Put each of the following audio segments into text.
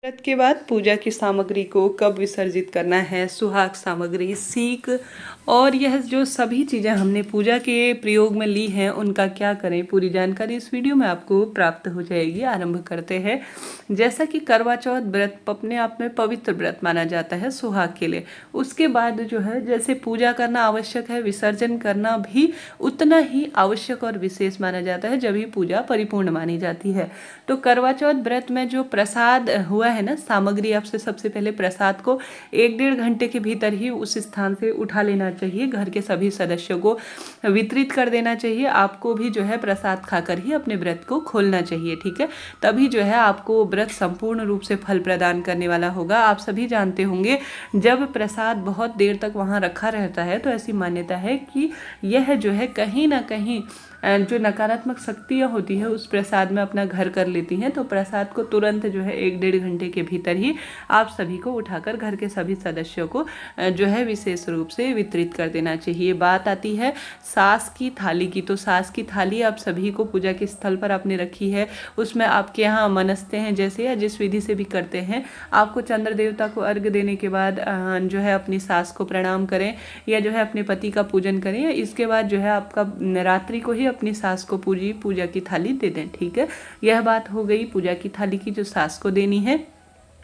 व्रत के बाद पूजा की सामग्री को कब विसर्जित करना है, सुहाग सामग्री, सीक और यह जो सभी चीज़ें हमने पूजा के प्रयोग में ली हैं उनका क्या करें, पूरी जानकारी इस वीडियो में आपको प्राप्त हो जाएगी। आरंभ करते हैं। जैसा कि करवा चौथ व्रत अपने आप में पवित्र व्रत माना जाता है सुहाग के लिए, उसके बाद जो है जैसे पूजा करना आवश्यक है, विसर्जन करना भी उतना ही आवश्यक और विशेष माना जाता है, जब ही पूजा परिपूर्ण मानी जाती है। तो करवा चौथ व्रत में जो प्रसाद हुआ है ना, सामग्री आपसे सबसे पहले प्रसाद को 1-1.5 घंटे के भीतर ही उस स्थान से उठा लेना चाहिए, घर के सभी सदस्यों को वितरित कर देना चाहिए। आपको भी जो है प्रसाद खाकर ही अपने व्रत को खोलना चाहिए, ठीक है। तभी जो है आपको व्रत संपूर्ण रूप से फल प्रदान करने वाला होगा। आप सभी जानते होंगे जब प्रसाद बहुत देर तक वहाँ रखा रहता है तो ऐसी मान्यता है कि यह जो है कहीं ना कहीं जो नकारात्मक शक्तियाँ होती है उस प्रसाद में अपना घर कर लेती हैं। तो प्रसाद को तुरंत जो है 1-1.5 घंटे के भीतर ही आप सभी को उठाकर घर के सभी सदस्यों को जो है विशेष रूप से वितरित कर देना चाहिए। बात आती है सास की थाली की, तो सास की थाली आप सभी को पूजा के स्थल पर आपने रखी है, उसमें आपके यहाँ मनसते हैं जैसे या जिस विधि से भी करते हैं, आपको चंद्र देवता को अर्घ्य देने के बाद जो है अपनी सास को प्रणाम करें या जो है अपने पति का पूजन करें, या इसके बाद जो है आपका रात्रि को ही अपनी सास को पूजा की थाली दे दें, ठीक है। यह बात हो गई पूजा की थाली की जो सास को देनी है।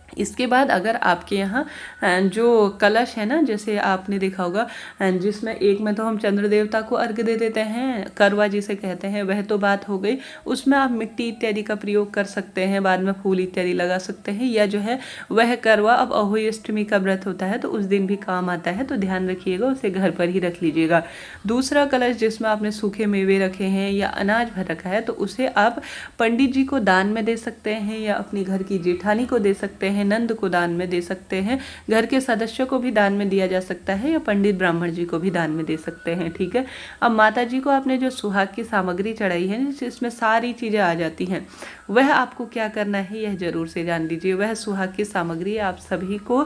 इसके बाद अगर आपके यहाँ जो कलश है ना, जैसे आपने देखा होगा जिसमें एक में तो हम चंद्र देवता को अर्घ्य दे देते हैं, करवा जिसे कहते हैं, वह तो बात हो गई। उसमें आप मिट्टी इत्यादि का प्रयोग कर सकते हैं, बाद में फूल इत्यादि लगा सकते हैं, या जो है वह करवा अब अहोई अष्टमी का व्रत होता है तो उस दिन भी काम आता है, तो ध्यान रखिएगा उसे घर पर ही रख लीजिएगा। दूसरा कलश जिसमें आपने सूखे मेवे रखे हैं या अनाज भर रखा है तो उसे आप पंडित जी को दान में दे सकते हैं, या अपनी घर की जेठानी को दे सकते हैं, नंद को दान में दे सकते हैं, घर के सदस्यों को भी दान में दिया जा सकता है, या पंडित ब्राह्मण जी को भी दान में दे सकते हैं, ठीक है। अब माता जी को आपने जो सुहाग की सामग्री चढ़ाई है जिसमें सारी चीज़ें आ जाती हैं, वह आपको क्या करना है यह जरूर से जान लीजिए। वह सुहाग की सामग्री आप सभी को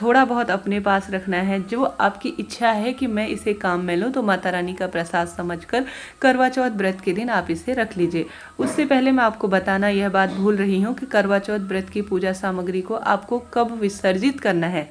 थोड़ा बहुत अपने पास रखना है। जो आपकी इच्छा है कि मैं इसे काम में लूँ तो माता रानी का प्रसाद समझकर करवा चौथ व्रत के दिन आप इसे रख लीजिए। उससे पहले मैं आपको बताना यह बात भूल रही हूँ कि करवा चौथ व्रत की पूजा सामग्री को आपको कब विसर्जित करना है।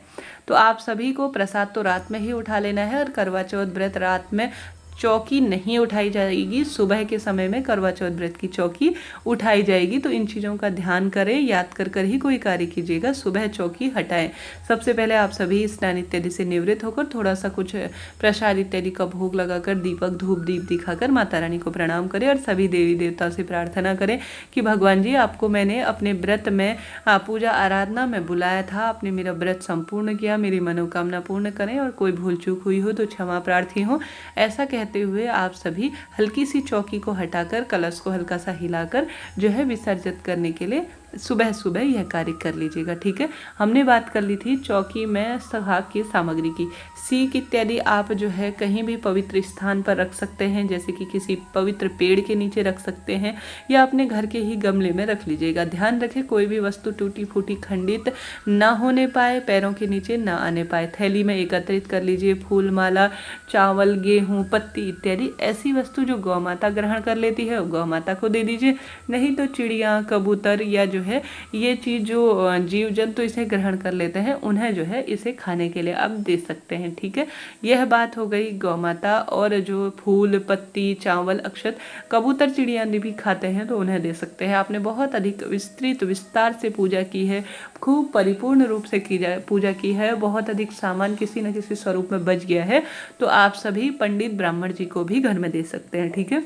तो आप सभी को प्रसाद तो रात में ही उठा लेना है, और करवा चौथ व्रत रात में चौकी नहीं उठाई जाएगी, सुबह के समय में करवा चौथ व्रत की चौकी उठाई जाएगी। तो इन चीज़ों का ध्यान करें, याद कर ही कोई कार्य कीजिएगा, सुबह चौकी हटाएं। सबसे पहले आप सभी स्नान इत्यादि से निवृत्त होकर थोड़ा सा कुछ प्रसाद इत्यादि का भोग लगाकर दीपक धूप दीप दिखाकर माता रानी को प्रणाम करें, और सभी देवी देवताओं से प्रार्थना करें कि भगवान जी आपको मैंने अपने व्रत में पूजा आराधना में बुलाया था, आपने मेरा व्रत संपूर्ण किया, मेरी मनोकामना पूर्ण करें, और कोई भूल चूक हुई हो तो क्षमा प्रार्थी हो। ऐसा कहते हुए आप सभी हल्की सी चौकी को हटाकर कलश को हल्का सा हिलाकर जो है विसर्जित करने के लिए सुबह सुबह यह कार्य कर लीजिएगा, ठीक है। हमने बात कर ली थी चौकी में सुहाग की सामग्री की। सीक इत्यादि आप जो है कहीं भी पवित्र स्थान पर रख सकते हैं, जैसे कि किसी पवित्र पेड़ के नीचे रख सकते हैं, या अपने घर के ही गमले में रख लीजिएगा। ध्यान रखें कोई भी वस्तु टूटी फूटी खंडित ना होने पाए, पैरों के नीचे ना आने पाए। थैली में एकत्रित कर लीजिए फूल माला, चावल, गेहूँ, पत्ती इत्यादि ऐसी वस्तु जो गौ माता ग्रहण कर लेती है गौ माता को दे दीजिए। नहीं तो चिड़िया, कबूतर या जो है ये चीज़ जो जीव जंतु इसे ग्रहण कर लेते हैं उन्हें जो है इसे खाने के लिए आप दे सकते हैं, ठीक है। यह बात हो गई गौ माता। और जो फूल, पत्ती, चावल, अक्षत कबूतर चिड़िया भी खाते हैं तो उन्हें दे सकते हैं। आपने बहुत अधिक विस्तृत विस्तार से पूजा की है, खूब परिपूर्ण रूप से पूजा की है, बहुत अधिक सामान किसी न किसी स्वरूप में बच गया है, तो आप सभी पंडित ब्राह्मण जी को भी घर में दे सकते हैं, ठीक है।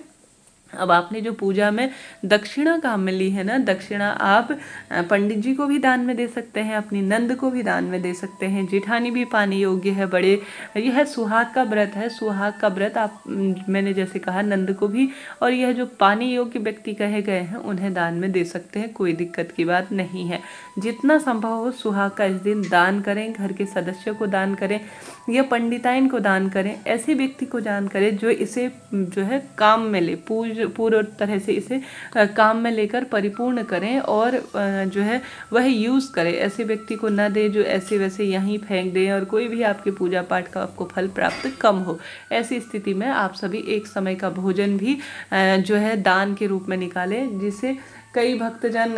अब आपने जो पूजा में दक्षिणा काम में ली है ना, दक्षिणा आप पंडित जी को भी दान में दे सकते हैं, अपनी नंद को भी दान में दे सकते हैं, जेठानी भी पाने योग्य है, बड़े यह सुहाग का व्रत है। सुहाग का व्रत आप मैंने जैसे कहा नंद को भी, और यह जो पाने योग्य व्यक्ति कहे गए हैं उन्हें दान में दे सकते हैं, कोई दिक्कत की बात नहीं है। जितना संभव हो सुहाग का इस दिन दान करें, घर के सदस्यों को दान करें या पंडिताइन को दान करें, ऐसे व्यक्ति को दान करें जो इसे जो है काम में ले, पूर्ण तरह से इसे काम में लेकर परिपूर्ण करें और जो है वह यूज़ करें। ऐसे व्यक्ति को न दे जो ऐसे वैसे यहीं फेंक दें और कोई भी आपके पूजा पाठ का आपको फल प्राप्त कम हो। ऐसी स्थिति में आप सभी एक समय का भोजन भी जो है दान के रूप में निकालें, जिसे कई भक्तजन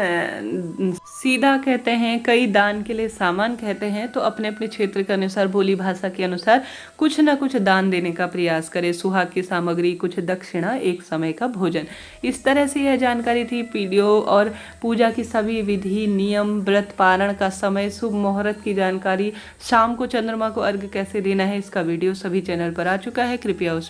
सीधा कहते हैं, कई दान के लिए सामान कहते हैं। तो अपने अपने क्षेत्र के अनुसार, बोली भाषा के अनुसार कुछ ना कुछ दान देने का प्रयास करें। सुहाग की सामग्री, कुछ दक्षिणा, एक समय का भोजन। इस तरह से यह जानकारी थी वीडियो और पूजा की सभी विधि, नियम, व्रत पारण का समय, शुभ मुहूर्त की जानकारी, शाम को चंद्रमा को अर्घ्य कैसे देना है, इसका वीडियो सभी चैनल पर आ चुका है। कृपया उस